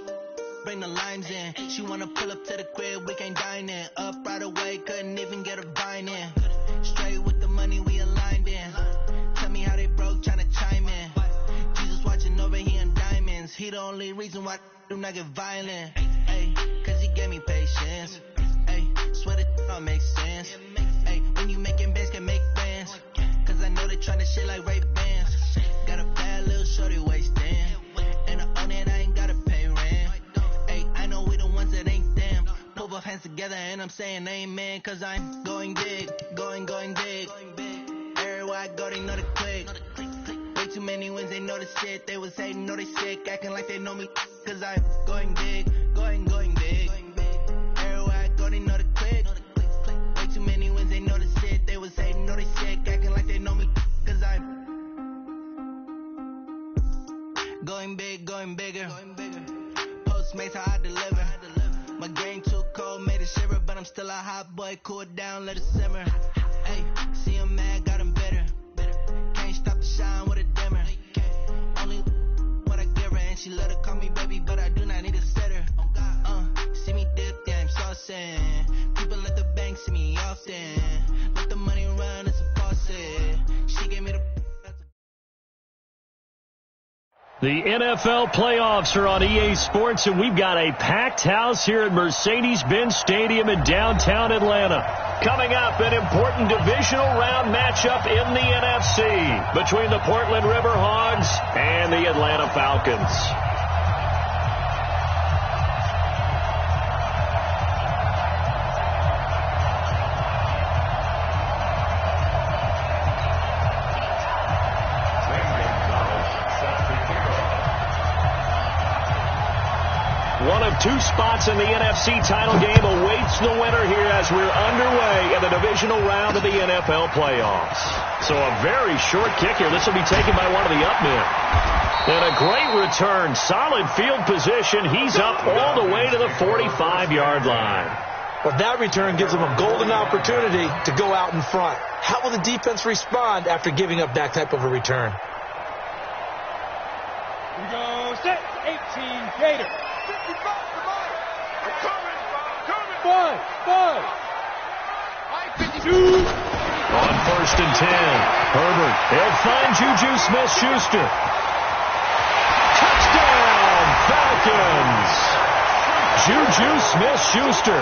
my bring the limes in. She wanna pull up to the crib, we can't dine in. Up right away, couldn't even get a vine in. Straight with the money we aligned in. Tell me how they broke, tryna chime in. Jesus watching over, he in diamonds. He the only reason why I do not get violent. Ay, cause he gave me patience. Ay, swear that all makes sense. Ay, when you making bands, can make friends. Cause I know they tryna shit like Ray Bans. Got a bad little shorty wasting. And I own it, I ain't gotta pay rent. Ay, I know we the ones that ain't them. Put both hands together and I'm saying amen. Cause I'm going big, going big. Everywhere I go, they know the click. Way too many wins, they know the shit. They was hating, know they sick, acting like they know me. Cause I'm going big, going big. Everywhere I go, they know the click. Way too many wins, they know the shit. They was hating, know they sick, acting like they know me. Cause I'm going big, going bigger. Postmates, how I deliver. My game too cold, made it shiver. But I'm still a hot boy, cool it down, let it simmer. Hey, see him mad, got him bitter. Can't stop the shine with a dimmer. Only what I give her, and she let her call me baby, but I do not need a sitter. See me dip, yeah, I'm saucing. People at the bank see me often. Let the money run, it's a faucet. She gave me the... The NFL playoffs are on EA Sports, and we've got a packed house here at Mercedes-Benz Stadium in downtown Atlanta. Coming up, an important divisional round matchup in the NFC between the Portland River Hogs and the Atlanta Falcons. One of two spots in the NFC title game awaits the winner here as we're underway in the divisional round of the NFL playoffs. So a very short kick here. This will be taken by one of the up men. And a great return. Solid field position. He's up all the way to the 45-yard line. Well, that return gives him a golden opportunity to go out in front. How will the defense respond after giving up that type of a return? We go set. 18 Gator. 55 Five. 52. On 1st and 10. Herbert. He'll find Juju Smith-Schuster. Touchdown, Falcons. Juju Smith-Schuster,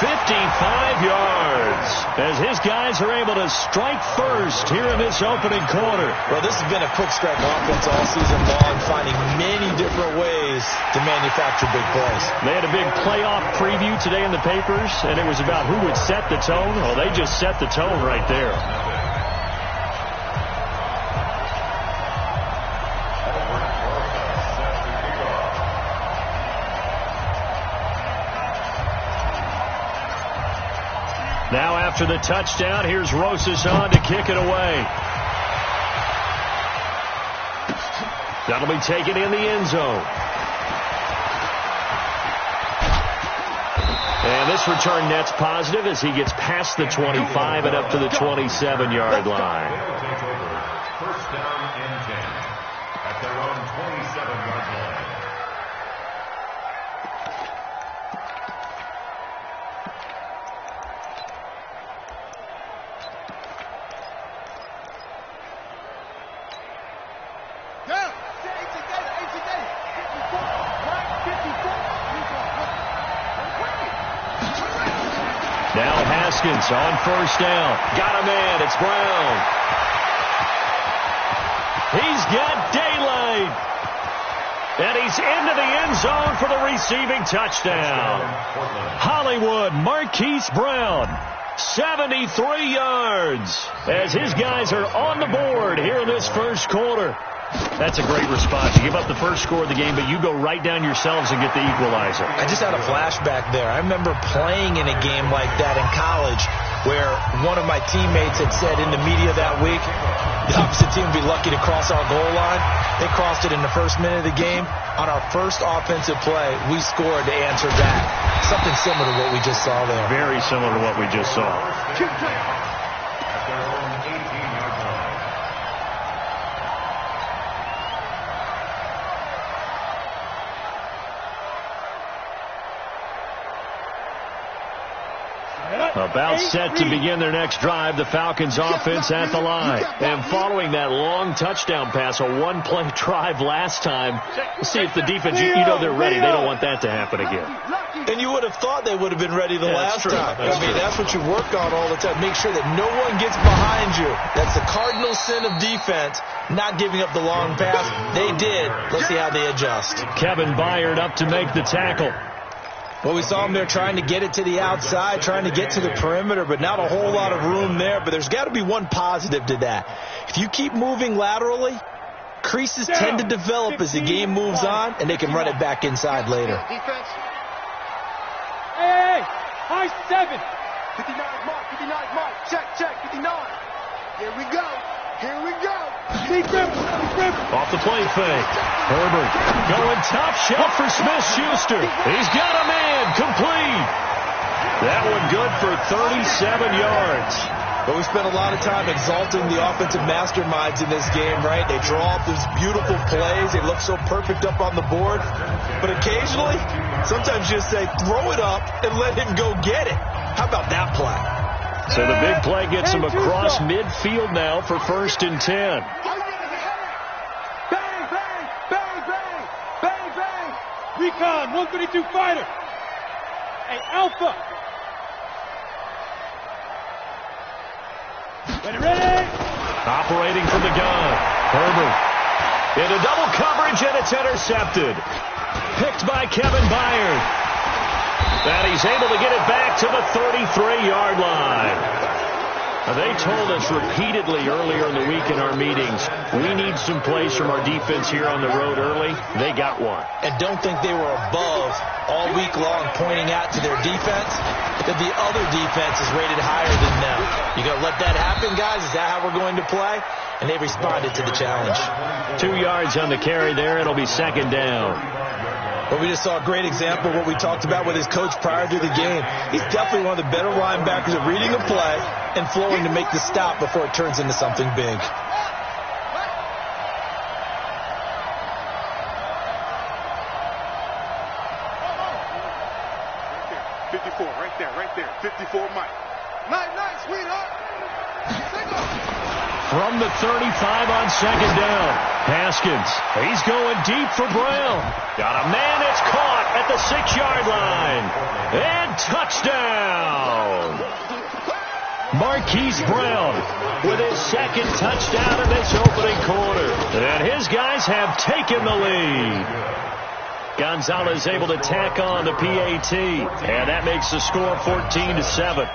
55 yards, as his guys are able to strike first here in this opening quarter. Well, this has been a quick strike offense all season long, finding many different ways to manufacture big plays. They had a big playoff preview today in the papers, and it was about who would set the tone. Well, they just set the tone right there. Now after the touchdown, here's Rosas on to kick it away. That'll be taken in the end zone. And this return net's positive as he gets past the 25 and up to the 27-yard line. First down and 10 at their own 27-yard line. Now Haskins on 1st down. Got a man. It's Brown. He's got daylight. And he's into the end zone for the receiving touchdown. Hollywood Marquise Brown, 73 yards, as his guys are on the board here in this first quarter. That's a great response. You give up the first score of the game, but you go right down yourselves and get the equalizer. I just had a flashback there. I remember playing in a game like that in college where one of my teammates had said in the media that week, the opposite team would be lucky to cross our goal line. They crossed it in the first minute of the game. On our first offensive play, we scored to answer that. Something similar to what we just saw there. Very similar to what we just saw. About set to begin their next drive, the Falcons offense at the line. And following that long touchdown pass, a one-play drive last time, we'll see if the defense, you know they're ready. They don't want that to happen again. And you would have thought they would have been ready the last time. I mean, that's what you work on all the time. Make sure that no one gets behind you. That's the cardinal sin of defense, not giving up the long pass. They did. Let's see how they adjust. Kevin Byard up to make the tackle. Well, we saw him there trying to get it to the outside, trying to get to the perimeter, but not a whole lot of room there. But there's got to be one positive to that. If you keep moving laterally, creases tend to develop as the game moves on, and they can run it back inside later. Defense. Hey, high 7. 59 mark, 59 mark. Check, 59. Here we go. Off the play fake. Herbert going top shelf for Smith-Schuster. He's got a man complete. That one good for 37 yards. But we spent a lot of time exalting the offensive masterminds in this game, right? They draw up these beautiful plays. They look so perfect up on the board. But occasionally, sometimes you just say, throw it up and let him go get it. How about that play? So the big play gets him across midfield now for 1st and 10. Bang, bang, bang, bang, bang, bang. Recon, 132 fighter. Hey, Alpha. Ready? Operating from the gun. Herbert into double coverage, and it's intercepted. Picked by Kevin Byard. And he's able to get it back to the 33-yard line. They told us repeatedly earlier in the week in our meetings, we need some plays from our defense here on the road early. They got one. And don't think they were above all week long pointing out to their defense that the other defense is rated higher than them. You going to let that happen, guys? Is that how we're going to play? And they responded to the challenge. 2 yards on the carry there. It'll be 2nd down. But we just saw a great example of what we talked about with his coach prior to the game. He's definitely one of the better linebackers at reading a play and flowing to make the stop before it turns into something big. Right there. 54, Mike. Nice, sweetheart. From the 35 on 2nd down. Haskins, he's going deep for Brown. Got a man that's caught at the 6-yard line. And touchdown. Marquise Brown with his 2nd touchdown in this opening quarter. And his guys have taken the lead. Gonzalez able to tack on the PAT. And that makes the score 14-7.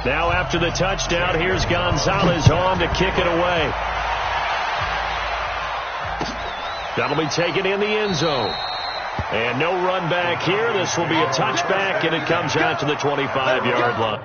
Now after the touchdown, here's Gonzalez on to kick it away. That'll be taken in the end zone. And no run back here. This will be a touchback, and it comes out to the 25-yard line.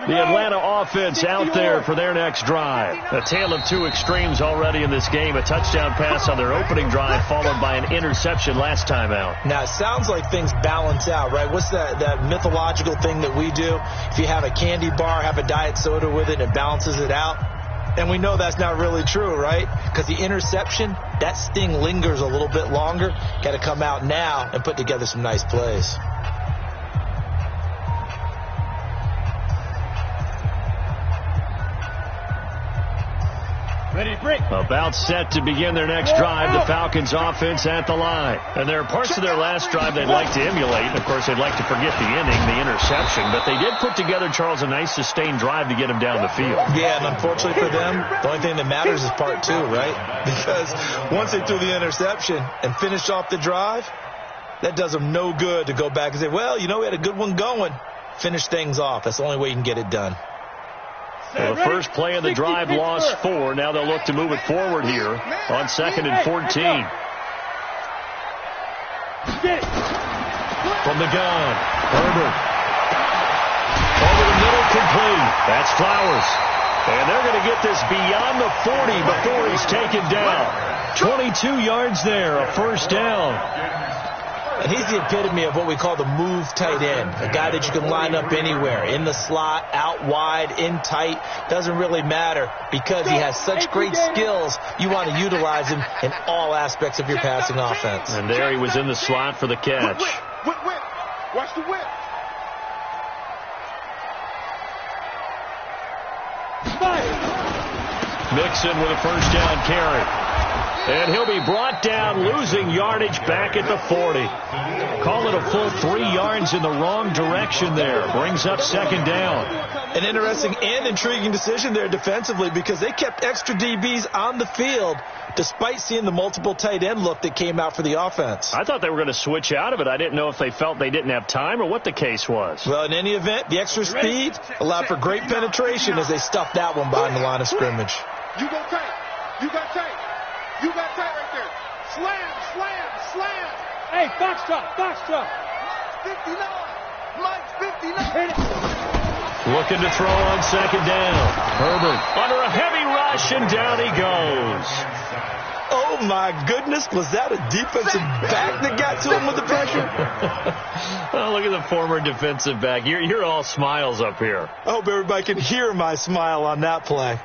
The Atlanta offense out there for their next drive. A tale of two extremes already in this game. A touchdown pass on their opening drive followed by an interception last time out. Now, it sounds like things balance out, right? What's that mythological thing that we do? If you have a candy bar, have a diet soda with it, it balances it out. And we know that's not really true, right? Because the interception, that sting lingers a little bit longer. Got to come out now and put together some nice plays. About set to begin their next drive, the Falcons offense at the line. And there are parts of their last drive they'd like to emulate. Of course, they'd like to forget the inning, the interception. But they did put together, Charles, a nice sustained drive to get him down the field. Yeah, and unfortunately for them, the only thing that matters is part two, right? Because once they threw the interception and finished off the drive, that does them no good to go back and say, well, you know, we had a good one going. Finish things off. That's the only way you can get it done. Well, the first play of the drive lost 4. Now they'll look to move it forward here on 2nd and 14. From the gun, Herbert. Over the middle, complete. That's Flowers. And they're going to get this beyond the 40 before he's taken down. 22 yards there, a first down. And he's the epitome of what we call the move tight end, a guy that you can line up anywhere, in the slot, out wide, in tight. Doesn't really matter because he has such great skills. You want to utilize him in all aspects of your passing offense. And there he was in the slot for the catch. Whip. Watch the whip. Mixon with a first down carry. And he'll be brought down, losing yardage back at the 40. Call it a full 3 yards in the wrong direction there. Brings up 2nd down. An interesting and intriguing decision there defensively because they kept extra DBs on the field despite seeing the multiple tight end look that came out for the offense. I thought they were going to switch out of it. I didn't know if they felt they didn't have time or what the case was. Well, in any event, the extra speed allowed for great penetration as they stuffed that one behind the line of scrimmage. You go tight. You got tight. You got tight right there. Slam. Hey, box top. 59. Mike's 59. Looking to throw on 2nd down. Herbert under a heavy rush, and down he goes. Oh, my goodness. Was that a defensive back that got to him with the pressure? Oh, look at the former defensive back. You're all smiles up here. I hope everybody can hear my smile on that play.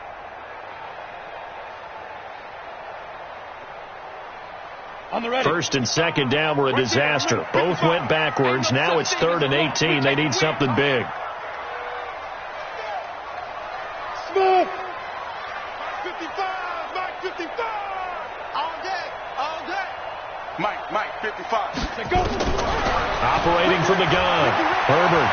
First and 2nd down were a disaster. Both went backwards. Now it's 3rd and 18. They need something big. Smith. Mike 55. All day. Mike 55. Go. Operating from the gun. Herbert.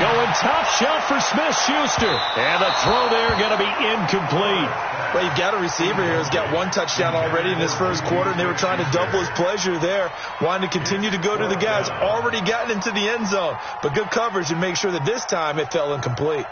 Going tough shot for Smith-Schuster. And the throw there going to be incomplete. Well, you've got a receiver here who's got 1 touchdown already in this first quarter, and they were trying to double his pleasure there, wanting to continue to go to the guys already gotten into the end zone. But good coverage and make sure that this time it fell incomplete.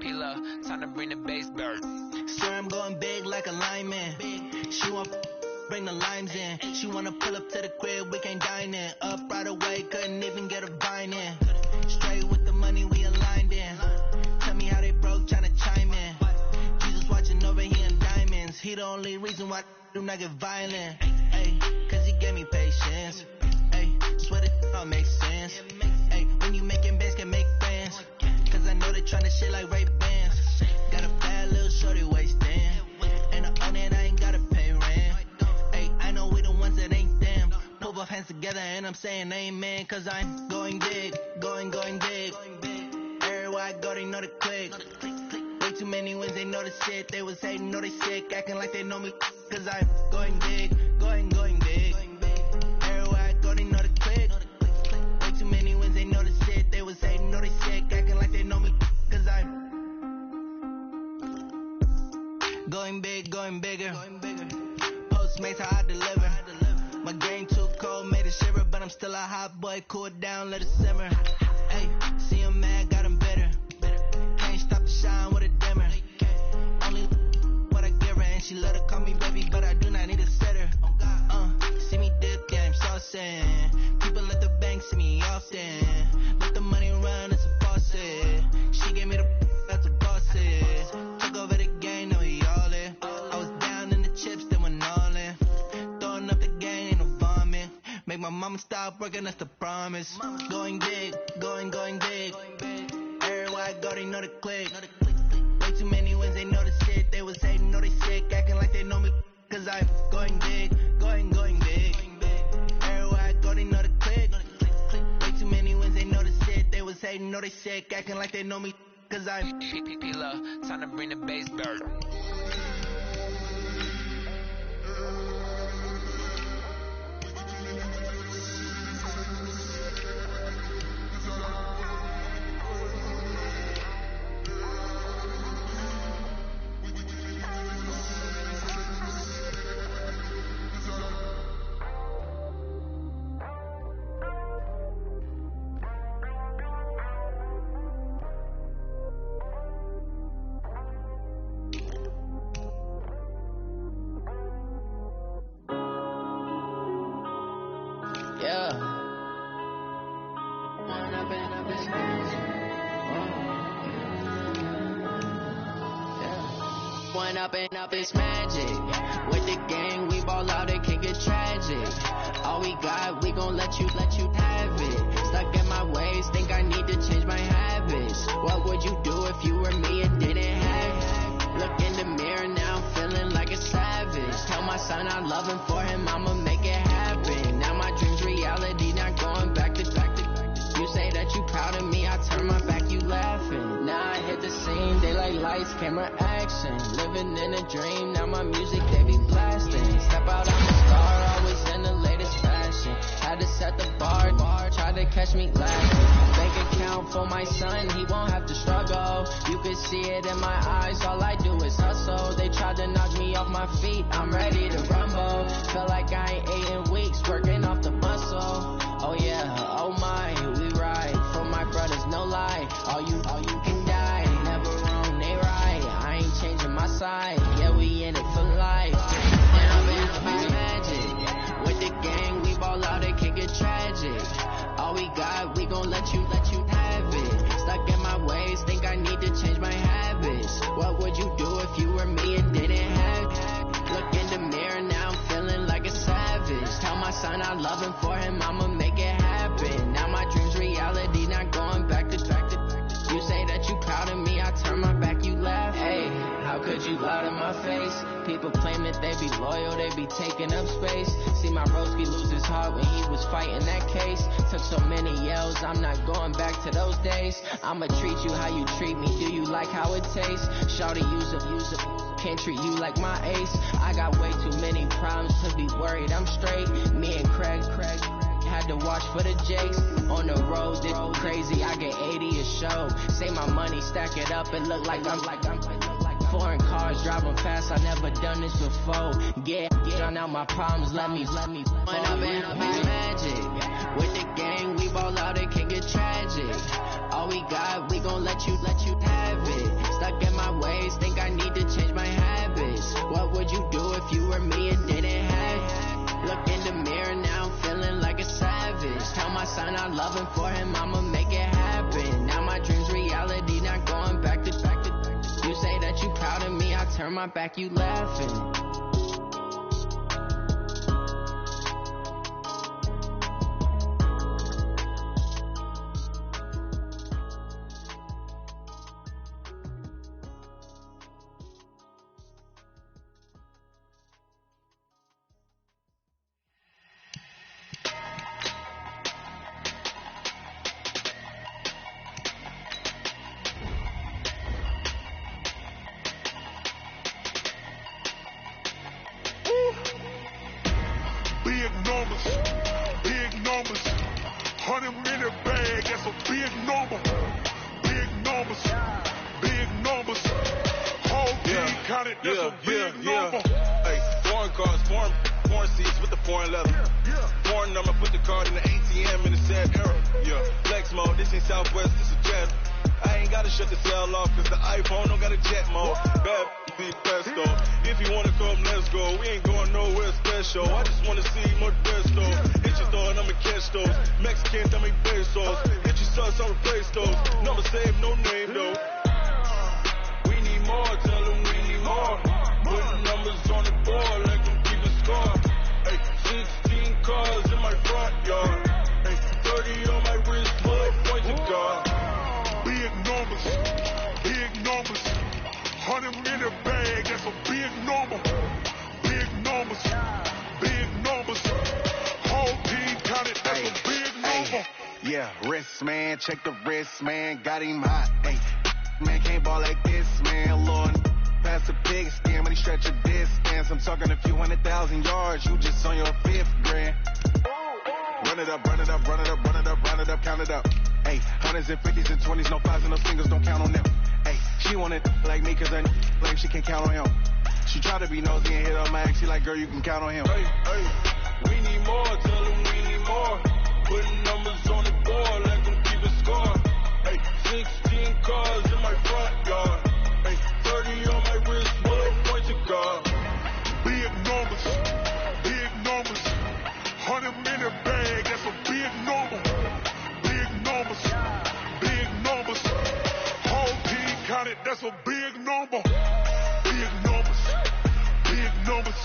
Time to bring the bass back. Sir, I'm going big like a lineman. She want bring the limes in. She wanna pull up to the crib, we can't dine in. Up right away, couldn't even get a vine in. Straight with the money we aligned in. Tell me how they broke, tryna chime in. Jesus watching over here in diamonds. He the only reason why I do not get violent. Ay, cause he gave me patience. Ay, swear it all makes sense. Ay, when you making bands, can make friends. Cause I know they tryna shit like Ray Bans. Got a bad little shorty wasting. And I own it, I ain't gotta pay rent. Ay, I know we the ones that ain't them. Pull both hands together and I'm saying amen. Cause I'm going big, going big. Everywhere I go, they know the click. Way too many wins, they know the shit. They was hating, know they sick, acting like they know me. Cause I'm going big, going big. Everywhere I go, they know the click. Way too many wins, they know the shit. They was hating, know they sick, acting like they know me. Cause I'm going big, going bigger. Postmates, how I deliver. My game too cold, made it shiver. But I'm still a hot boy, cool it down, let it simmer. Hey, see him mad, got him bitter. Can't stop the shine with a dimmer. Only what I give her, and she love to call me baby, but I do not need a sitter. See me dip, yeah, I'm saucing. People at the bank see me often. Let the money run, it's a faucet. She gave me the that's a bosses. Took over the game, now we all in. I was down in the chips, then went all in. Throwing up the game, ain't no vomit. Make my mama stop working, that's the promise. Going big, going big. Everywhere I go, they know the click. Way too many wins, they know the shit. They was hating, know they sick, acting like they know me. Cause I'm going big, going big. Everywhere I go, they know the click. Way too many wins, they know the shit. They was hating, know they sick, acting like they know me. Cause I'm time to bring the bass back. Up it's magic. With the gang, we ball out, it can get tragic. All we got, we gon' let you have it. Stuck in my ways, think I need to change my habits. What would you do if you were me and didn't have it? Look in the mirror now, I'm feeling like a savage. Tell my son I love him, for him I'ma make it happen. Now my dream's reality, not going back to. You say that you proud of me, I turn my back, you laughing. Now I hit the scene, they like lights, camera, action. Living in a dream, now my music, they be blasting. Step out, I'm a star, always in the latest fashion. Had to set the bar, tried to catch me laughing. Bank account for my son, he won't have to struggle. You can see it in my eyes, all I do is hustle. They tried to knock me off my feet, I'm ready to rumble. Feel like I ain't ate in weeks, working off the muscle. Oh yeah, oh my, we ride for my brothers, no lie. All you can die, never wrong, they right. I ain't changing my side, yeah, we in it for life. And I'm in magic. With the gang, we ball out, it can get tragic. All we got, we gon' let you have it. Stuck in my ways, think I need to change my habits. What would you do if you were me and didn't have it? Look in the mirror, now I'm feeling like a savage. Tell my son I love him, for him I'ma make it happen. Now my dream's reality, not going back to. You say that you proud of me, I turn my back, you laugh. Hey, how could you lie to my face? People claim that they be loyal, they be taking up space. See my broski lose his heart when he was fighting that case. Took so many yells, I'm not going back to those days. I'ma treat you how you treat me, do you like how it tastes? Shawty, use it, can't treat you like my ace. I got way too many problems to be worried, I'm straight. Me and Craig had to watch for the Jakes. On the road, this crazy, I get 80 a show. Say my money, stack it up, and look like I'm foreign cars driving fast, I never done this before. Get drown out my problems, let me fall in magic. With the gang, we ball out, it can get tragic. All we got, we gon' let you have it. turn my back, you laughing. Check the wrist, man, got him hot. Hey, man, can't ball like this, man. Lord, pass the big skin, but he stretch a distance. I'm talking a few 100,000 yards, you just on your 5th grand. Run it up, run it up, run it up, run it up, run it up, count it up. Hey, hundreds and 50s and 20s, no 5s and no singles, don't count on them. Hey, she want it like me, cause her like she can't count on him. She try to be nosy and hit up my ex, she like, girl, you can count on him. Hey, hey, we need more, tell them we need more. Putting numbers on the board, let them keep a score. Hey, 16 cars in my front yard. Hey, 30 on my wrist, bullet point to guard. Big numbers, 100-minute bag, that's a big number. Big numbers, whole team counted, that's a big number. Big numbers,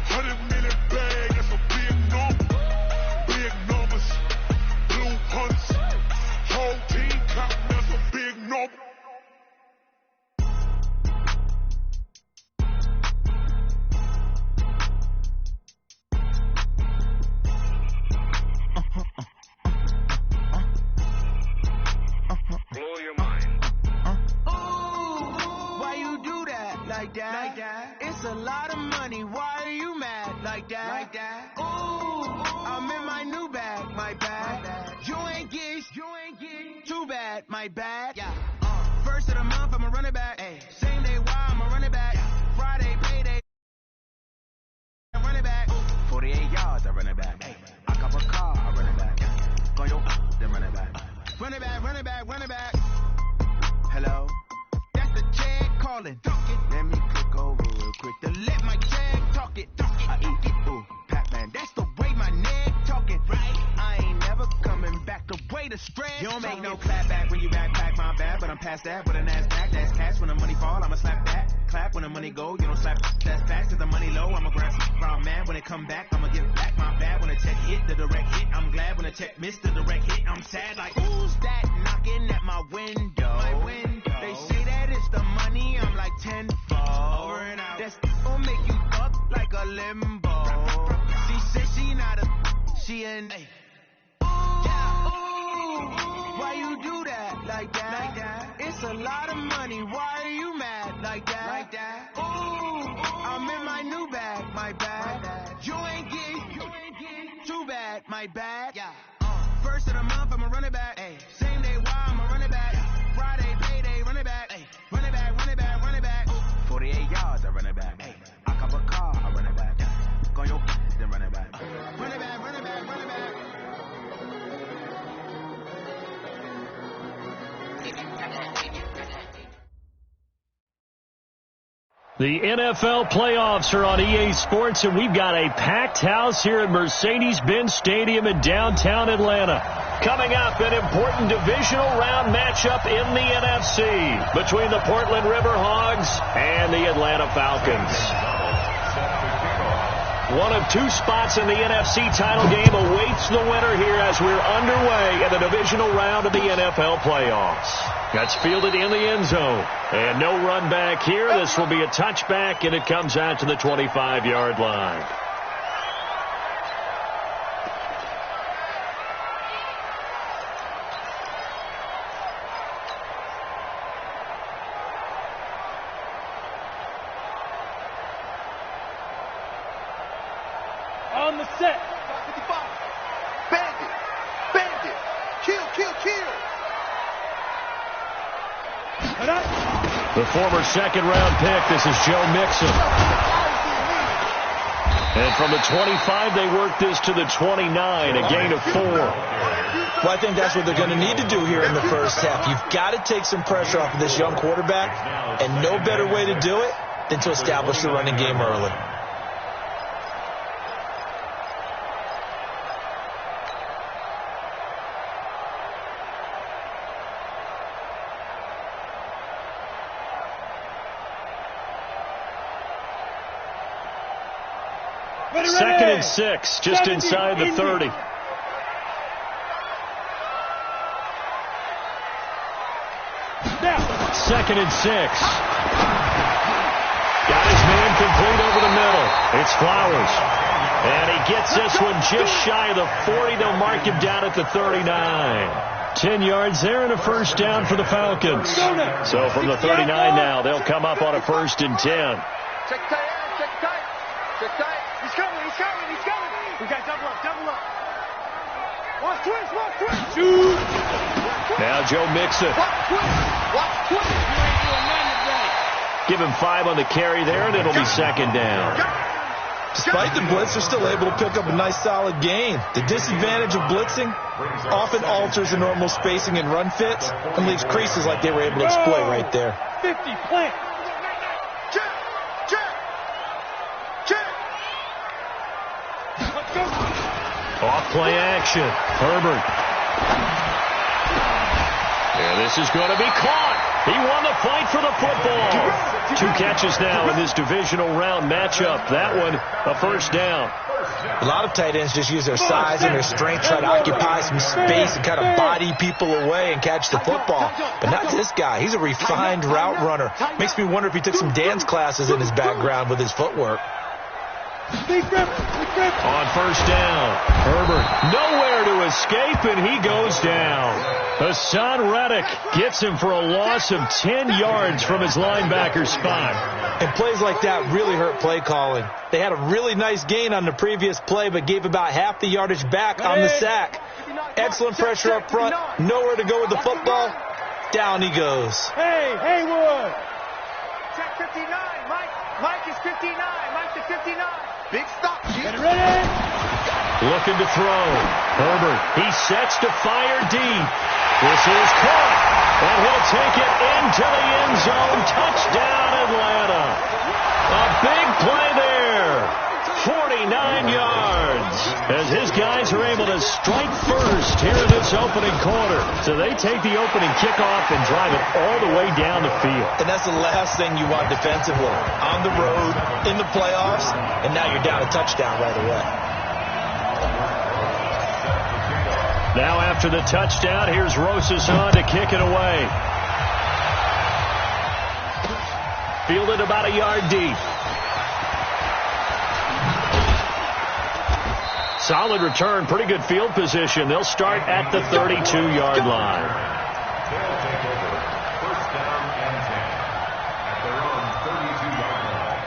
100-minute bag, that's a big number. Big numbers, blue hunts, whole team counting, that's a big number. Blow your mind. Why you do that like that? It's a lot of money. Why are you mad like that? Ooh, I'm in my new bag, my bad. You ain't get too bad, my bad. Yeah. First of the month, I'ma run it back. Ay. Same day, why I'ma run it back. Friday, payday, I run it back. 48 yards, I run it back. Ay. I cop a car, I run it back. Go yo, then run it back. Run it back, run it back, run it back. Hello? That's the check calling. Let me click over real quick to let my check talk it. I eat it, ooh, Pac-Man. That's the way my neck talking. Right? I ain't never coming back the way the stretch. You don't make no clap back when you backpack my bad, but I'm past that with an ass back. That's cash when the money fall, I'ma slap that. Clap when the money go, you don't slap. That's fast cause the money low, I'ma grab some man. When it come back, I'ma give back my bad. When the check hit, the direct hit. I'm glad when the check missed the direct hit. I'm sad like, who's that knocking at my window? My window. They say that it's the money, I'm like tenfold. Over and out. That's gon' make you up like a limbo. She said she not a, she an A. Why you do that like that? It's a lot of money. Why are you mad like that? Ooh, I'm in my new bag, my bad. You ain't get too bad, my bad. Yeah. First of the month, I'ma run it back. Ay. Same day, why I'ma run it back. Friday, payday, run it back. Ay. Run it back, run it back, run it back. 48 yards, I run it back. Ay. I cop a car, I run it back. Go yo, then run it back. Run it back, run it back, run it back. The NFL playoffs are on EA Sports, and we've got a packed house here at Mercedes-Benz Stadium in downtown Atlanta. Coming up, an important divisional round matchup in the NFC between the Portland River Hogs and the Atlanta Falcons. One of two spots in the NFC title game awaits the winner here as we're underway in the divisional round of the NFL playoffs. That's fielded in the end zone. And no run back here. This will be a touchback, and it comes out to the 25-yard line. On the set. 55. Bandit. Bandit. Kill, kill, kill. The former second-round pick, this is Joe Mixon. And from the 25, they work this to the 29, a gain of 4. Well, I think that's what they're going to need to do here in the first half. You've got to take some pressure off of this young quarterback, and no better way to do it than to establish the running game early. Second and 6, just inside the 30. Second and 6. Got his man complete over the middle. It's Flowers. And he gets this one just shy of the 40. They'll mark him down at the 39. 10 yards there and a first down for the Falcons. So from the 39 now, they'll come up on a 1st and 10. Check tight, check tight, check tight. He's coming, he's coming, he's coming. We got double up, double up. Watch twist, watch twist. Shoot. Now Joe Mixon. Watch twist. You ain't doing nothing today. Give him 5 on the carry there, and it'll be second down. Despite the blitz, they're still able to pick up a nice solid gain. The disadvantage of blitzing often alters the normal spacing and run fits and leaves creases like they were able to exploit right there. 50 plant. Check, check, check. Let's go. Off play action. Herbert. And this is going to be caught. He won the fight for the football. 2 catches now in this divisional round matchup. That one, a first down. A lot of tight ends just use their size and their strength, try to occupy some space and kind of body people away and catch the football. But not this guy. He's a refined route runner. Makes me wonder if he took some dance classes in his background with his footwork. On first down, Herbert nowhere to escape, and he goes down. Hassan Reddick gets him for a loss of 10 yards from his linebacker spot. And plays like that really hurt play calling. They had a really nice gain on the previous play, but gave about half the yardage back on the sack. Excellent pressure up front, nowhere to go with the football. Down he goes. Hey, Haywood. Check 59, Mike. Mike is 59. Mike to 59. Big stop. Get ready. Looking to throw. Herbert, he sets to fire deep. This is caught, and he'll take it into the end zone. Touchdown, Atlanta. A big play there. 49 yards as his guys are able to strike first here in this opening quarter. So they take the opening kickoff and drive it all the way down the field. And that's the last thing you want defensively. On the road, in the playoffs, and now you're down a touchdown right away. Now after the touchdown, here's Rosas on to kick it away. Fielded about a yard deep. Solid return, pretty good field position. They'll start at the 32-yard line. They'll take over. First down and 10 at their own 32-yard line.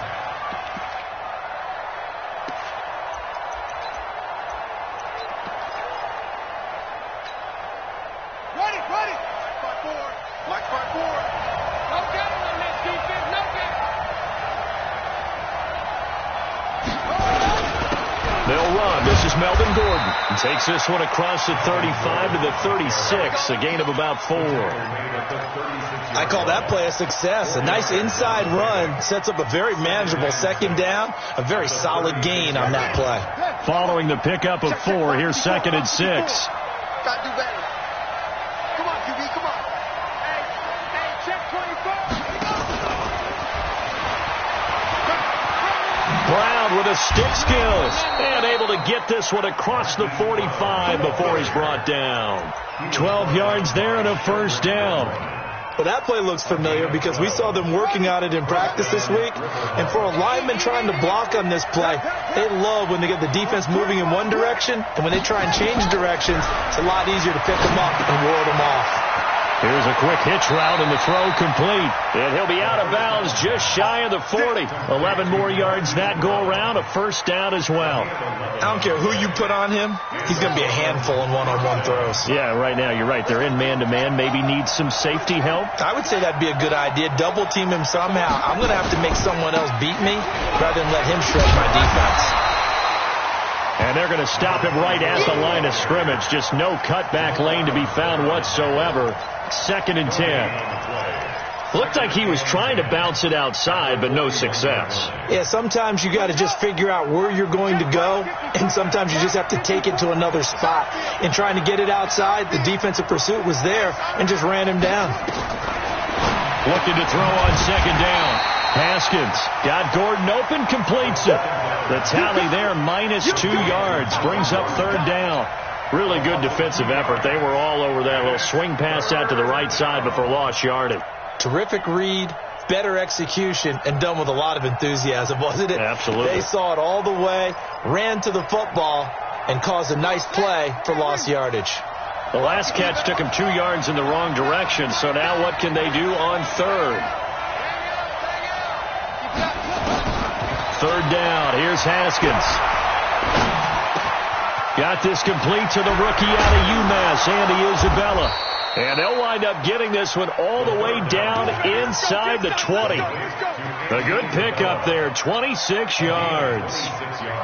Ready, ready. Mike 5-4. No game on this defense, no game. They'll run. This is Melvin Gordon. He takes this one across the 35 to the 36, a gain of about 4. I call that play a success. A nice inside run sets up a very manageable second down, a very solid gain on that play. Following the pickup of 4, here's 2nd and 6. Gotta do better. Come on, QB, come on. Hey, check 24. Brown with a stick skills and able to get this one across the 45 before he's brought down. 12 yards there and a first down. Well, that play looks familiar because we saw them working on it in practice this week. And for a lineman trying to block on this play, they love when they get the defense moving in one direction. And when they try and change directions, it's a lot easier to pick them up and ward them off. Here's a quick hitch route and the throw complete. And he'll be out of bounds just shy of the 40. 11 more yards that go around, a first down as well. I don't care who you put on him. He's going to be a handful in one-on-one throws. Yeah, right now you're right. They're in man-to-man. Maybe need some safety help. I would say that'd be a good idea. Double team him somehow. I'm going to have to make someone else beat me rather than let him shred my defense. And they're going to stop him right at the line of scrimmage. Just no cutback lane to be found whatsoever. 2nd and 10. Looked like he was trying to bounce it outside, but no success. Yeah, sometimes you got to just figure out where you're going to go, and sometimes you just have to take it to another spot. In trying to get it outside, the defensive pursuit was there and just ran him down. Looking to throw on 2nd down. Haskins got Gordon open, completes it. The tally there, -2 yards, brings up 3rd down. Really good defensive effort. They were all over that little swing pass out to the right side before lost yardage. Terrific read, better execution, and done with a lot of enthusiasm, wasn't it? Absolutely. They saw it all the way, ran to the football, and caused a nice play for lost yardage. The last catch took him 2 yards in the wrong direction, so now what can they do on 3rd? 3rd down. Here's Haskins. Got this complete to the rookie out of UMass, Andy Isabella. And they'll wind up getting this one all the way down inside the 20. A good pickup there, 26 yards.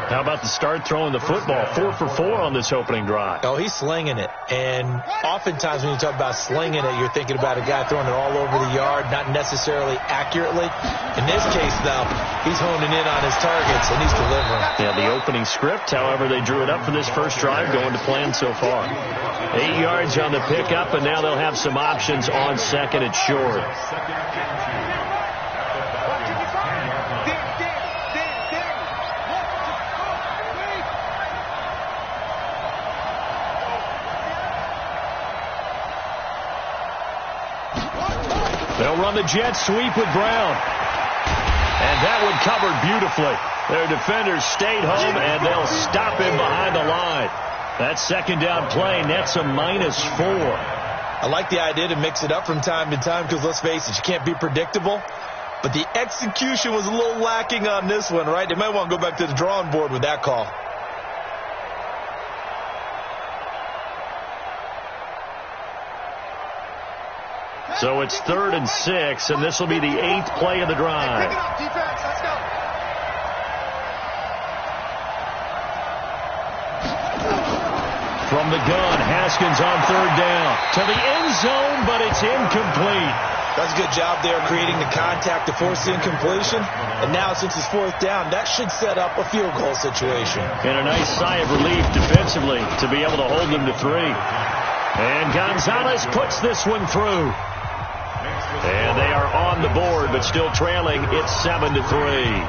How about the start throwing the football? 4 for 4 on this opening drive. Oh, he's slinging it. And oftentimes when you talk about slinging it, you're thinking about a guy throwing it all over the yard, not necessarily accurately. In this case, though, he's honing in on his targets, and he's delivering. Yeah, the opening script, however, they drew it up for this first drive, going to plan so far. 8 yards on the pickup, and now they'll have some options on 2nd and short. They'll run the jet sweep with Brown. And that one covered beautifully. Their defenders stayed home, and they'll stop him behind the line. That 2nd down play nets a -4. I like the idea to mix it up from time to time because, let's face it, you can't be predictable. But the execution was a little lacking on this one, right? They might want to go back to the drawing board with that call. So it's 3rd and 6, and this will be the 8th play of the drive. Pick it up, defense. Let's go. From the gun, Haskins on 3rd down. To the end zone, but it's incomplete. That's a good job there creating the contact to force the incompletion. And now since it's 4th down, that should set up a field goal situation. And a nice sigh of relief defensively to be able to hold them to 3. And Gonzalez puts this one through. And they are on the board, but still trailing. It's 7-3.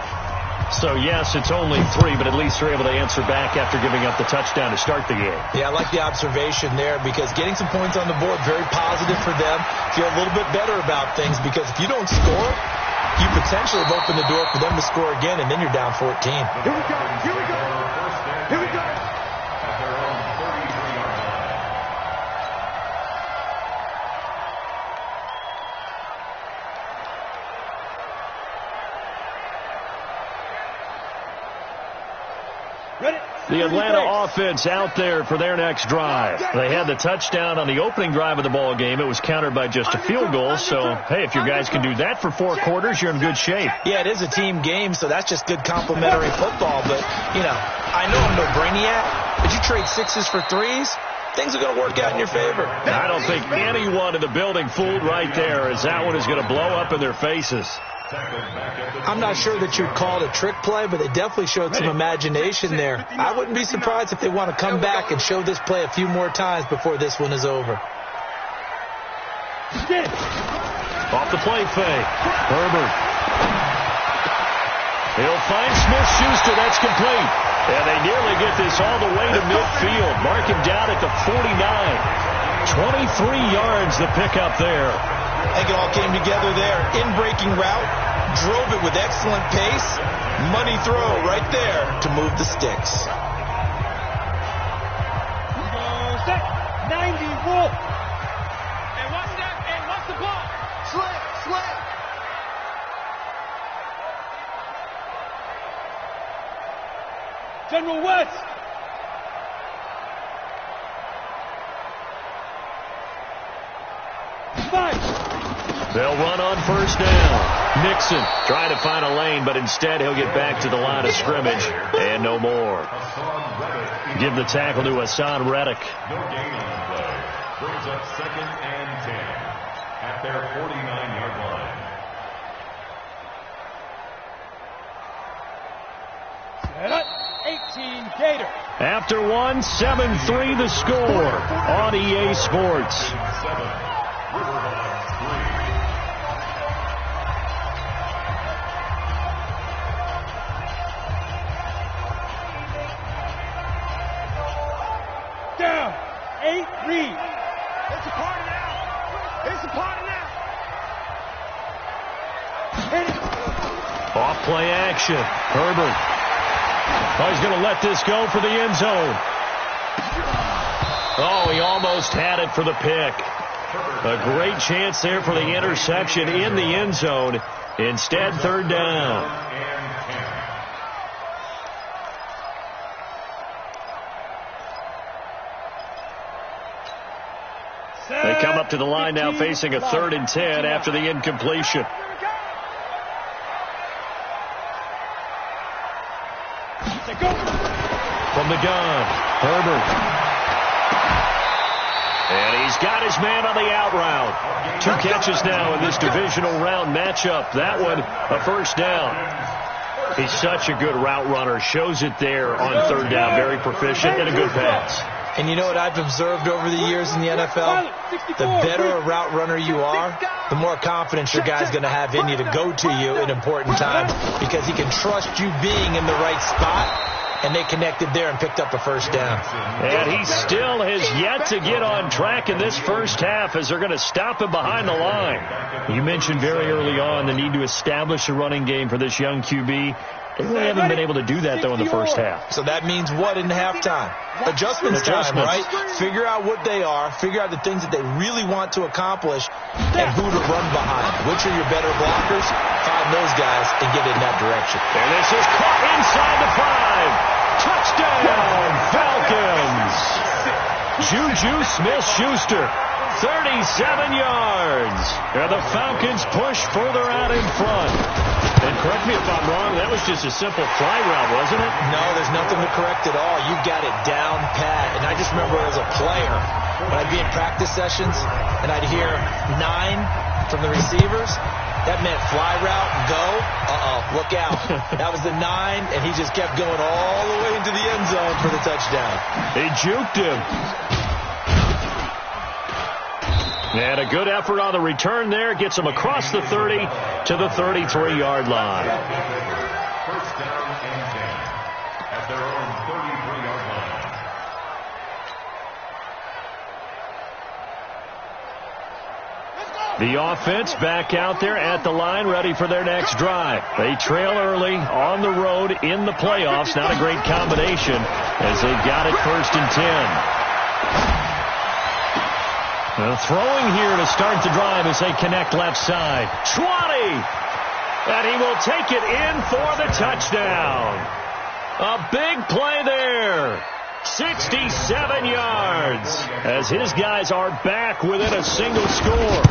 So, yes, it's only 3, but at least they're able to answer back after giving up the touchdown to start the game. Yeah, I like the observation there because getting some points on the board, very positive for them. Feel a little bit better about things because if you don't score, you potentially have opened the door for them to score again, and then you're down 14. Here we go. Here we go. Here we go. The Atlanta offense out there for their next drive. They had the touchdown on the opening drive of the ball game. It was countered by just a field goal. So, hey, if your guys can do that for 4 quarters, you're in good shape. Yeah, it is a team game, so that's just good complimentary football. But, you know, I know I'm no brainiac, but you trade 6s for 3s, things are going to work out in your favor. I don't think anyone in the building fooled right there, as that one is going to blow up in their faces. I'm not sure that you'd call it a trick play, but they definitely showed some imagination there. I wouldn't be surprised if they want to come back and show this play a few more times before this one is over. Off the play fake. Herbert. He'll find Smith-Schuster. That's complete. And they nearly get this all the way to midfield. Mark him down at the 49. 23 yards the pickup there. I think it all came together there. In-breaking route, drove it with excellent pace. Money throw right there to move the sticks. 90 Wolf. And what's that? And what's the ball? Slam. General West. They'll run on first down. Nixon trying to find a lane, but instead he'll get back to the line of scrimmage and no more. Give the tackle to Hassan Reddick. No gain on the play. Brings up 2nd and 10 at their 49-yard line. Set up. 18 Gator. After one, 7-3 the score on EA Sports. 7, Riverhawks 3. Down. 8 lead. It's a party now. It's a party now. Hit it. Off play action. Herbert. Oh, he's going to let this go for the end zone. Oh, he almost had it for the pick. A great chance there for the interception in the end zone. Instead, 3rd down. They come up to the line now facing a 3rd and 10 after the incompletion. From the gun, Herbert. And he's got his man on the out route. 2 catches now in this divisional round matchup. That one, a first down. He's such a good route runner. Shows it there on 3rd down. Very proficient and a good pass. And you know what I've observed over the years in the NFL? The better a route runner you are, the more confidence your guy's going to have in you to go to you in important times because he can trust you being in the right spot. And they connected there and picked up a first down. And he still has yet to get on track in this first half as they're going to stop him behind the line. You mentioned very early on the need to establish a running game for this young QB. They really haven't been able to do that, though, in the first half. So that means what in halftime? Adjustments time, right? Figure out what they are. Figure out the things that they really want to accomplish and who to run behind. Which are your better blockers? Find those guys and get in that direction. And this is caught inside the 5. Touchdown, Falcons. Juju Smith-Schuster, 37 yards. And the Falcons push further out in front. And correct me if I'm wrong, that was just a simple fly route, wasn't it? No, there's nothing to correct at all. You got it down pat. And I just remember as a player, when I'd be in practice sessions and I'd hear 9 from the receivers, that meant fly route, go, look out. That was the 9, and he just kept going all the way into the end zone for the touchdown. They juked him. And a good effort on the return there. Gets him across the 30 to the 33-yard line. First down and 10 at their own 33-yard line. The offense back out there at the line, ready for their next drive. They trail early on the road in the playoffs. Not a great combination as they've got it 1st and 10. Throwing here to start the drive as they connect left side. 20! And he will take it in for the touchdown. A big play there. 67 yards as his guys are back within a single score.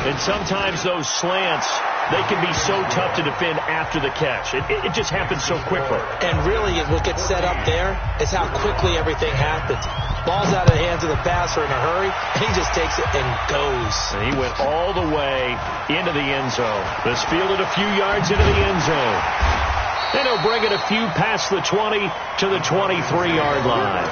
And sometimes those slants, they can be so tough to defend after the catch. It just happens so quickly. And really, what gets set up there is how quickly everything happens. Ball's out of the hands of the passer in a hurry, and he just takes it and goes. And he went all the way into the end zone. This fielded a few yards into the end zone. And he'll bring it a few past the 20 to the 23-yard line.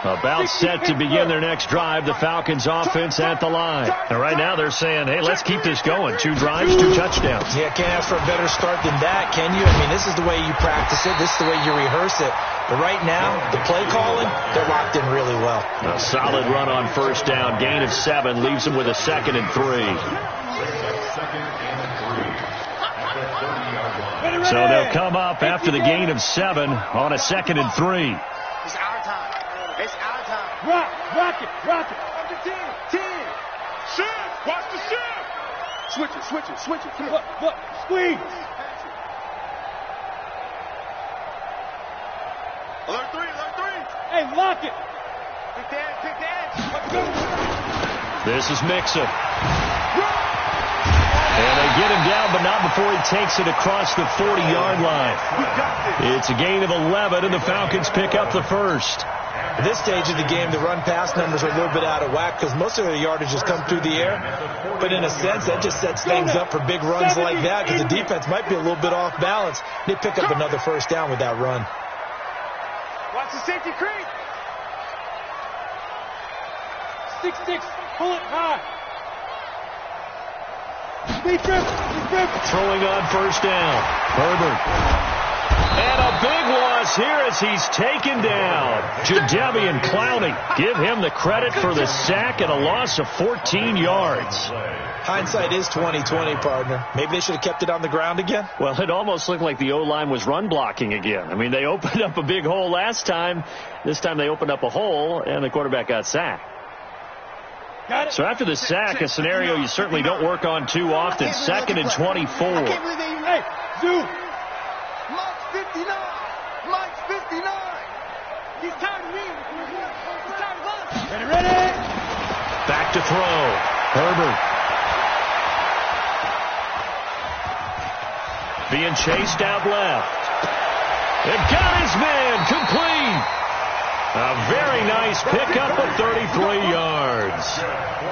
About set to begin their next drive, the Falcons offense at the line. And right now they're saying, hey, let's keep this going. 2 drives, 2 touchdowns. Yeah, can't ask for a better start than that, can you? I mean, this is the way you practice it. This is the way you rehearse it. But right now, the play calling, they're locked in really well. A solid run on first down. Gain of 7 leaves them with a 2nd and 3. So they'll come up after the gain of 7 on a 2nd and 3. It's our time. It's our time. Rock it. Up to 10. Shift. Watch the shift. Switch it. Come on. Look. Squeeze. Alert 3. Hey, lock it. Pick the edge. Let's go. This is Mixon. And they get him down, but not before he takes it across the 40-yard line. It's a gain of 11, and the Falcons pick up the first. At this stage of the game, the run-pass numbers are a little bit out of whack because most of their yardage has come through the air. But in a sense, that just sets things up for big runs like that because the defense might be a little bit off balance. They pick up another first down with that run. Watch the safety creep. 6-6. Pull it high. Speed trip. Throwing on first down. Herbert. And a big loss here as he's taken down. Jadeveon Clowney. Give him the credit for the sack and a loss of 14 yards. Hindsight is 20/20, partner. Maybe they should have kept it on the ground again. Well, it almost looked like the O-line was run blocking again. I mean, they opened up a big hole last time. This time they opened up a hole, and the quarterback got sacked. So after the sack, a scenario you certainly don't work on too often. 2nd and 24. Hey, Zoo. Mike's 59. He's tired of me. He's tired of us. Ready. Back to throw. Herbert. Being chased out left. It got his man complete. A very nice pickup of 33 yards.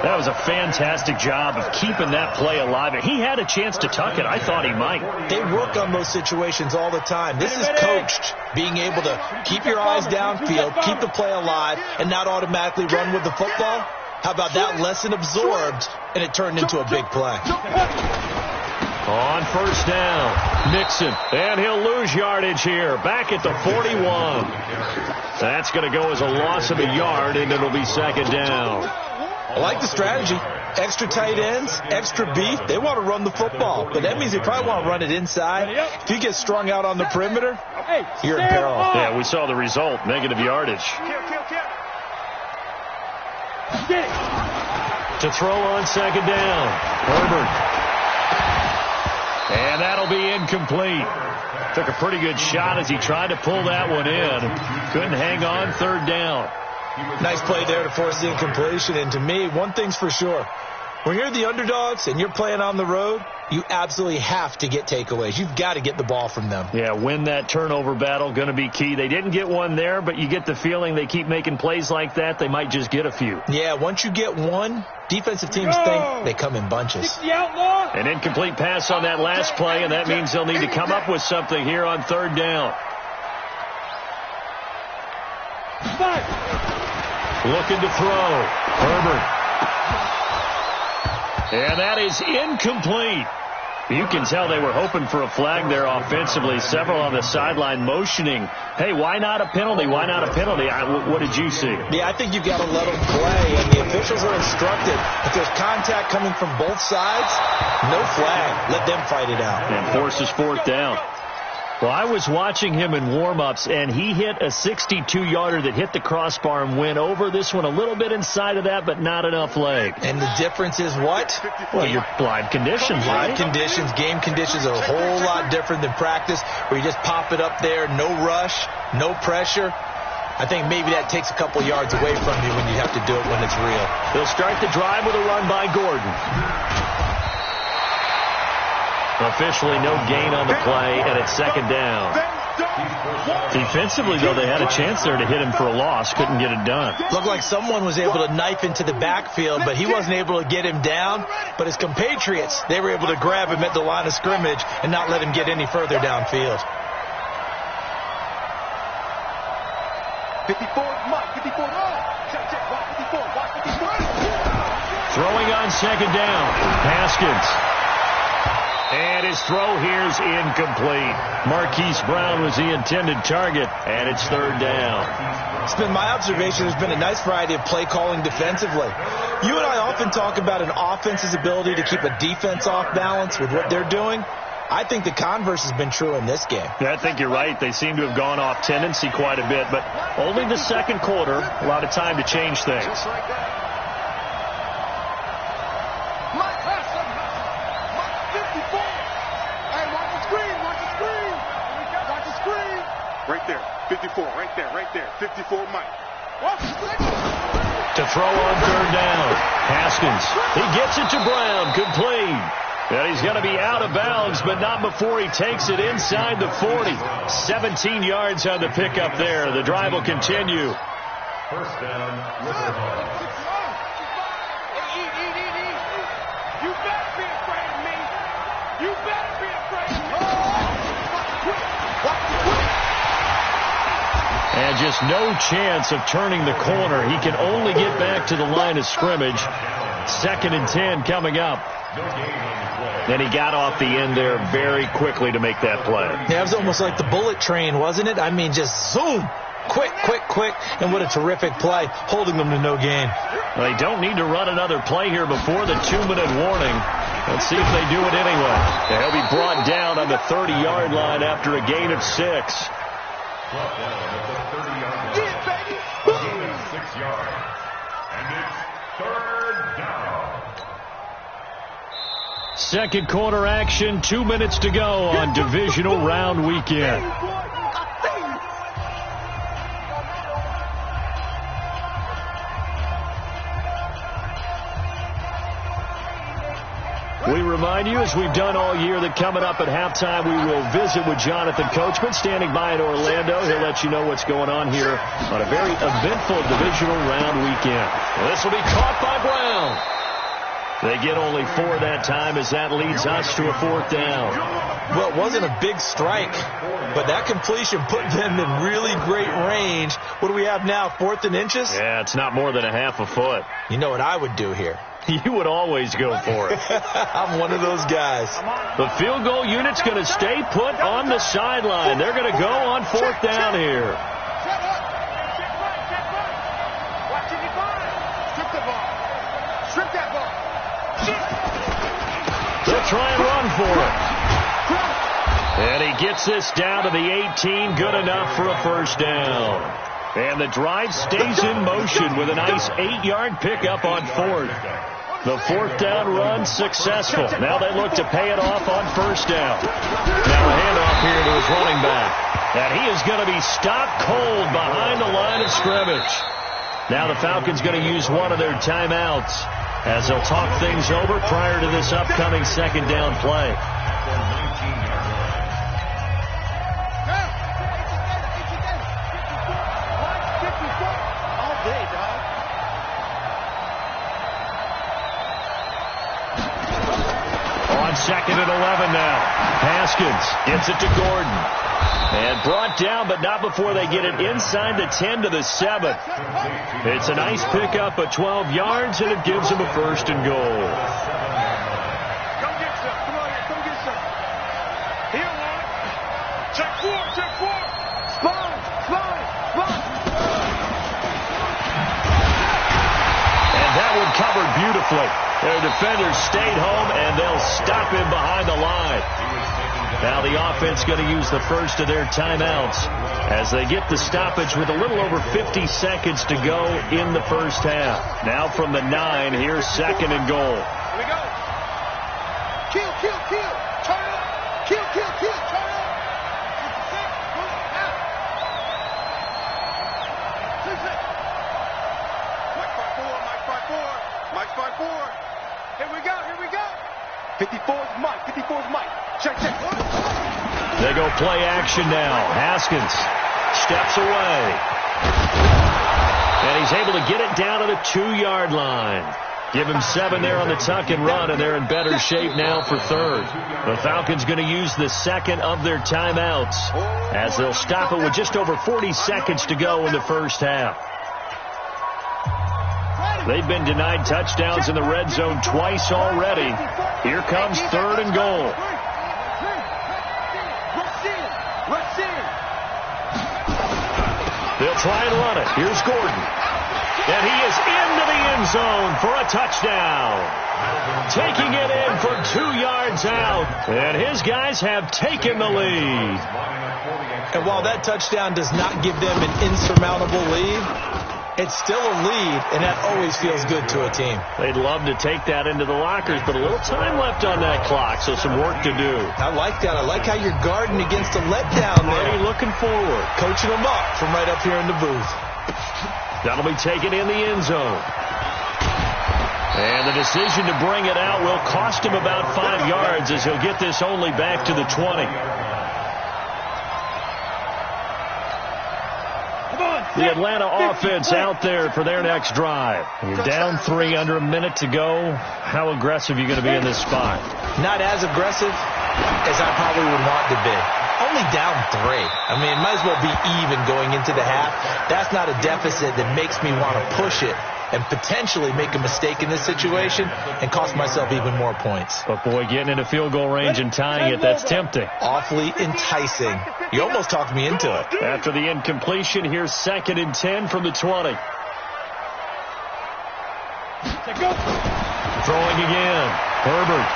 That was a fantastic job of keeping that play alive. And he had a chance to tuck it. I thought he might. They work on those situations all the time. This is coached, being able to keep your eyes downfield, keep the play alive, and not automatically run with the football. How about that lesson absorbed, and it turned into a big play. On first down, Mixon, and he'll lose yardage here, back at the 41. That's going to go as a loss of a yard, and it'll be 2nd down. I like the strategy. Extra tight ends, extra beef. They want to run the football, but that means they probably want to run it inside. If you get strung out on the perimeter, you're in peril. Yeah, we saw the result, negative yardage. To throw on 2nd down, Herbert. And that'll be incomplete. Took a pretty good shot as he tried to pull that one in. Couldn't hang on, 3rd down. Nice play there to force the incompletion. And to me, one thing's for sure. When you're the underdogs and you're playing on the road, you absolutely have to get takeaways. You've got to get the ball from them. Yeah, win that turnover battle, going to be key. They didn't get one there, but you get the feeling they keep making plays like that, they might just get a few. Yeah, once you get one, defensive teams think they come in bunches. An incomplete pass on that last play, and that means they'll need to come up with something here on 3rd down. Looking to throw. Herbert. And that is incomplete. You can tell they were hoping for a flag there offensively. Several on the sideline motioning, hey, why not a penalty? Why not a penalty? What did you see? Yeah, I think you've got to let them play, and the officials are instructed. If there's contact coming from both sides, no flag. Let them fight it out. And forces 4th down. Well, I was watching him in warm-ups, and he hit a 62-yarder that hit the crossbar and went over. This one a little bit inside of that, but not enough leg. And the difference is what? Well, your live conditions, right? Live conditions, game conditions are a whole lot different than practice, where you just pop it up there, no rush, no pressure. I think maybe that takes a couple yards away from you when you have to do it when it's real. They'll start the drive with a run by Gordon. Officially no gain on the play, and it's second down. Defensively, though, they had a chance there to hit him for a loss. Couldn't get it done. Looked like someone was able to knife into the backfield, but he wasn't able to get him down. But his compatriots, they were able to grab him at the line of scrimmage and not let him get any further downfield. 54, Mike, 54, check, watch 54, watch 54. Throwing on second down, Haskins. And his throw here is incomplete. Marquise Brown was the intended target, and it's third down. It's been my observation there's been a nice variety of play calling defensively. You and I often talk about an offense's ability to keep a defense off balance with what they're doing. I think the converse has been true in this game. Yeah, I think you're right. They seem to have gone off tendency quite a bit, but only the second quarter, a lot of time to change things. Just like that. Mike, 54. Hey, watch the screen, watch the screen. Watch the screen. Right there, 54, right there. 54, Mike. Watch the screen. To throw on third down, Haskins. He gets it to Brown, complete. And he's going to be out of bounds, but not before he takes it inside the 40. 17 yards on the pickup there. The drive will continue. First down, River Hogs. You better be afraid of me. You better be afraid of me. And just no chance of turning the corner. He can only get back to the line of scrimmage. 2nd and 10 coming up. And he got off the end there very quickly to make that play. Yeah, it was almost like the bullet train, wasn't it? I mean, just zoom. Quick. And what a terrific play, holding them to no gain. Well, they don't need to run another play here before the 2-minute warning. Let's see if they do it anyway. They'll be brought down on the 30-yard line after a gain of 6. Brought down at the 30-yard line. A gain of 6 yards. And it's third down. Second quarter action, 2 minutes to go on divisional round weekend. We remind you, as we've done all year, that coming up at halftime, we will visit with Jonathan Coachman, standing by in Orlando. He'll let you know what's going on here on a very eventful divisional round weekend. This will be caught by Brown. They get only 4 that time, as that leads us to a 4th down. Well, it wasn't a big strike, but that completion put them in really great range. What do we have now, 4th and inches? Yeah, it's not more than a half a foot. You know what I would do here? You would always go for it. I'm one of those guys. The field goal unit's going to stay put on the sideline. They're going to go on 4th down here. Strip that ball. They'll try and run for it. And he gets this down to the 18. Good enough for a first down. And the drive stays in motion with a nice 8-yard pickup on 4th. The 4th down run successful. Now they look to pay it off on first down. Now a handoff here to his running back. And he is going to be stopped cold behind the line of scrimmage. Now the Falcons going to use one of their timeouts as they'll talk things over prior to this upcoming 2nd down play. On 2nd and 11 now. Haskins gets it to Gordon. And brought down, but not before they get it inside the 10 to the 7. It's a nice pickup of 12 yards, and it gives them a 1st and goal. Come get some. Come on here. Come get some. Here, one. Check 4. Slide. And that one covered beautifully. Their defenders stayed home, and they'll stop him behind the line. Now the offense going to use the first of their timeouts as they get the stoppage with a little over 50 seconds to go in the first half. Now from the 9, here's 2nd and goal. Here we go. Kill, kill, kill. Turn it up. Kill, kill, kill. Turn it up. 6-6. Mike 5-4. Here we go. Here we go. 54's Mike. 54's Mike. Check, check. They go play action now. Haskins steps away. And he's able to get it down to the 2-yard line. Give him 7 there on the tuck and run, and they're in better shape now for 3rd. The Falcons going to use the 2nd of their timeouts as they'll stop it with just over 40 seconds to go in the first half. They've been denied touchdowns in the red zone twice already. Here comes 3rd and goal. They'll try and run it. Here's Gordon. And he is into the end zone for a touchdown. Taking it in for 2 yards out. And his guys have taken the lead. And while that touchdown does not give them an insurmountable lead, it's still a lead, and that always feels good to a team. They'd love to take that into the lockers, but a little time left on that clock, so some work to do. I like that. I like how you're guarding against a letdown there. Already looking forward. Coaching them up from right up here in the booth. That'll be taken in the end zone. And the decision to bring it out will cost him about 5 yards as he'll get this only back to the 20. The Atlanta offense out there for their next drive. You're down 3 under a minute to go. How aggressive are you going to be in this spot? Not as aggressive as I probably would want to be. Only down 3. I mean, it might as well be even going into the half. That's not a deficit that makes me want to push it and potentially make a mistake in this situation and cost myself even more points. But, boy, getting into field goal range and tying it, that's tempting. Awfully enticing. You almost talked me into it. After the incompletion, here's 2nd and 10 from the 20. Throwing again. Herbert.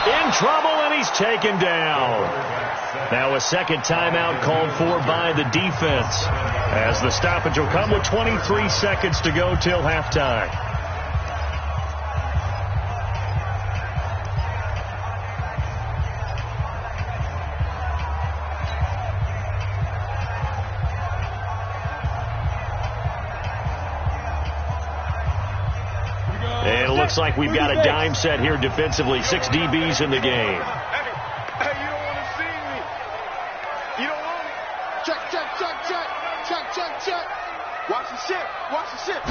In trouble, and he's taken down. Now a 2nd timeout called for by the defense, as the stoppage will come with 23 seconds to go till halftime. And it looks like we've got a dime set here defensively. 6 DBs in the game. Hey, you don't want to see me. You don't want me. Check, check, check, check. Check, check, check. Watch the ship. Watch the ship.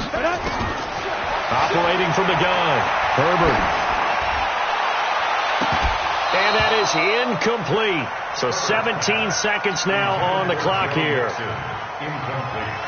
Operating from the gun. Herbert. And that is incomplete. So 17 seconds now on the clock here. Incomplete.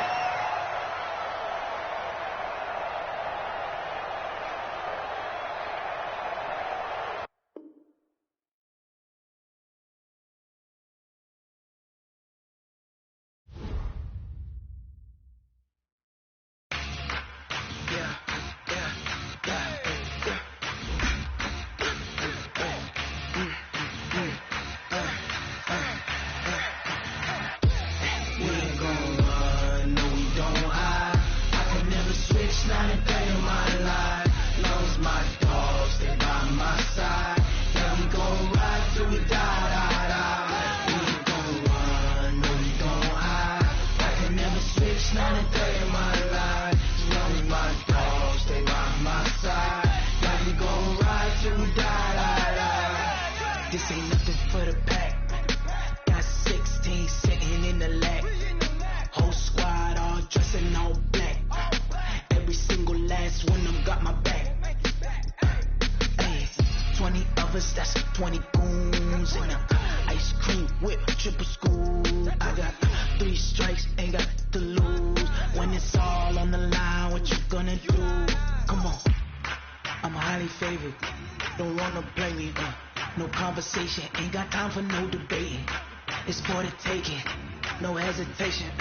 This ain't nothing for the pack. Got 16 sitting in the lap. Whole squad all dressed in all black. Every single last one of them got my back. Hey, 20 of us, that's 20 goons. And ice cream whip, triple school. I got 3 strikes, ain't got to lose. When it's all on the line, what you gonna do? Come on, I'm highly favored. Don't wanna play me, no conversation, ain't got time for no debating. It's for the taking, no hesitation.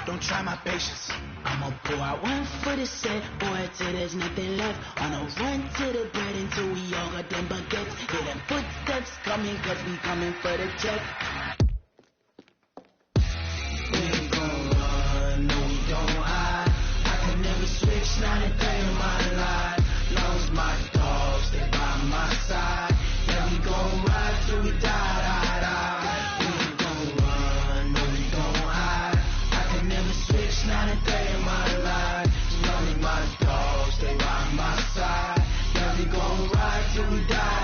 don't try my patience. I'ma pull out one for the set, boy, till there's nothing left. On a run to the bread until we all got them baguettes. Hear them footsteps coming, cause we coming for the check. We ain't gon' run, no we don't hide. I can never switch, not a day in my life. Lost my dogs, they by my side. Yeah, we gon' ride till we die. We ain't gon' run, no we don't hide. I can never switch, not a day in my life. Lonely my dogs, they by my side. Yeah, we gon' ride till we die.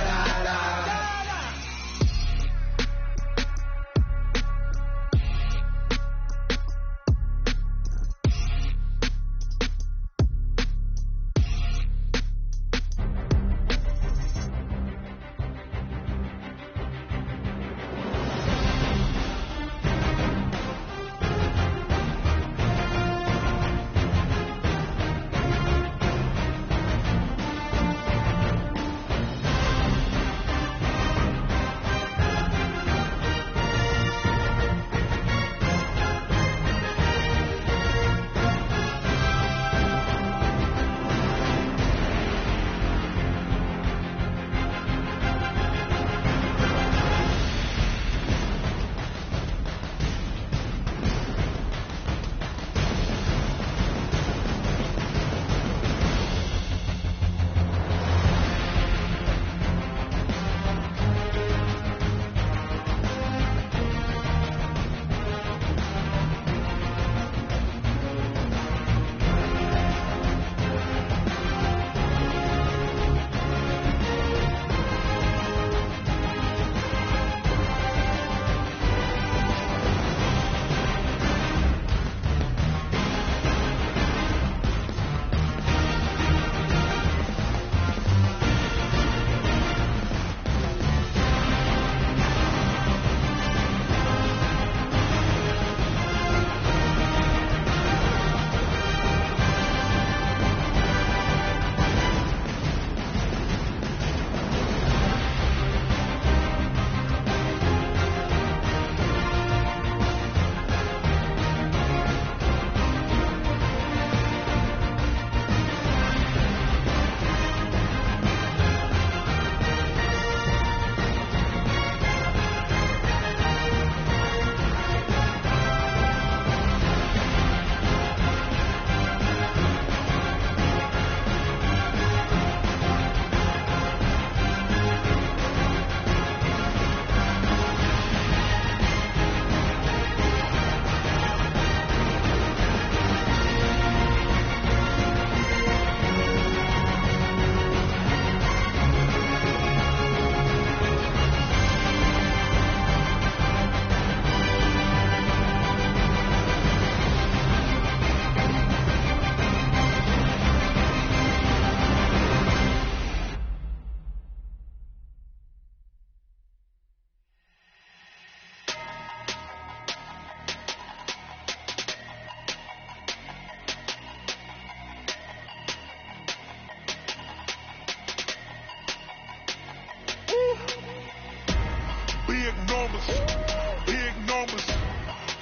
Big numbers.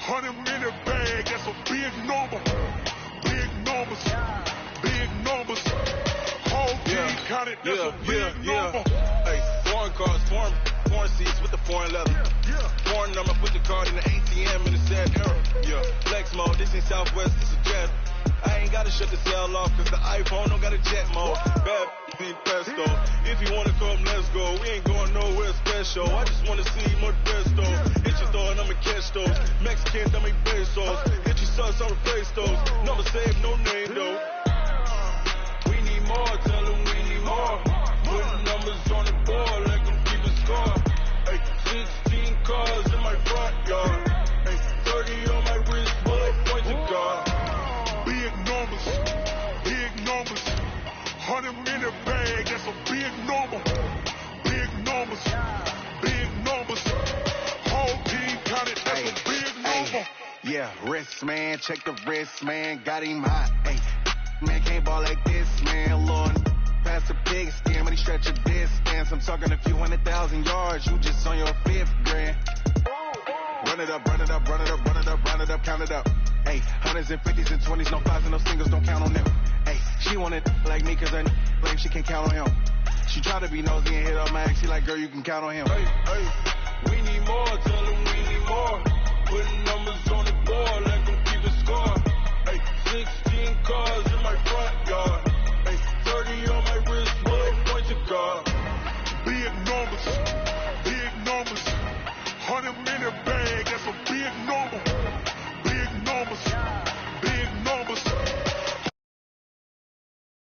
100-minute bag, that's a big number. Big numbers. Big numbers. Whole team counted, that's a big number. Hey, foreign cars, foreign seats with the foreign leather. Foreign number, put the card in the ATM in the sad era. Yeah, flex mode, this ain't Southwest, this is Jazz. I ain't gotta shut the cell off, cause the iPhone don't got a jet mode. Bad need pesto. If you wanna come, let's go. We ain't going nowhere special. I just wanna see more best though. Hit your door and I'ma catch those. Mexicans, I make pesos. Hit your sus, I'll replace those. Number save, no name though. We need more, tell them we need more. Putting numbers on the board, let them keep a score. Hey, 16 cars in my front yard. Hey, 30 on my wrist, bullet point to guard. Big numbers. 100-minute bag, that's a big number. Big numbers. Big numbers. Whole team counted, that's a big number. Yeah, wrist, man, check the wrist, man, got him hot. Ay, man, can't ball like this, man, Lord. Pass the big skin, but he stretch a distance. I'm talking a few 100,000 yards, you just on your 5th grand. Run it up, run it up, run it up, run it up, run it up, count it up. Hey, hundreds and fifties and 20s, no fives and no singles, don't count on them. Hey, she wanted like me cause her blame, she can't count on him. She tried to be nosy and hit up my ex, she like, girl, you can count on him. Hey, we need more, tell them we need more. Putting numbers on the board, let them keep it score. Hey, 16 cars in my front yard. Hey, 30 on my wrist, bullet point to guard. Big numbers, 100-minute bag, that's a big number. Big numbers,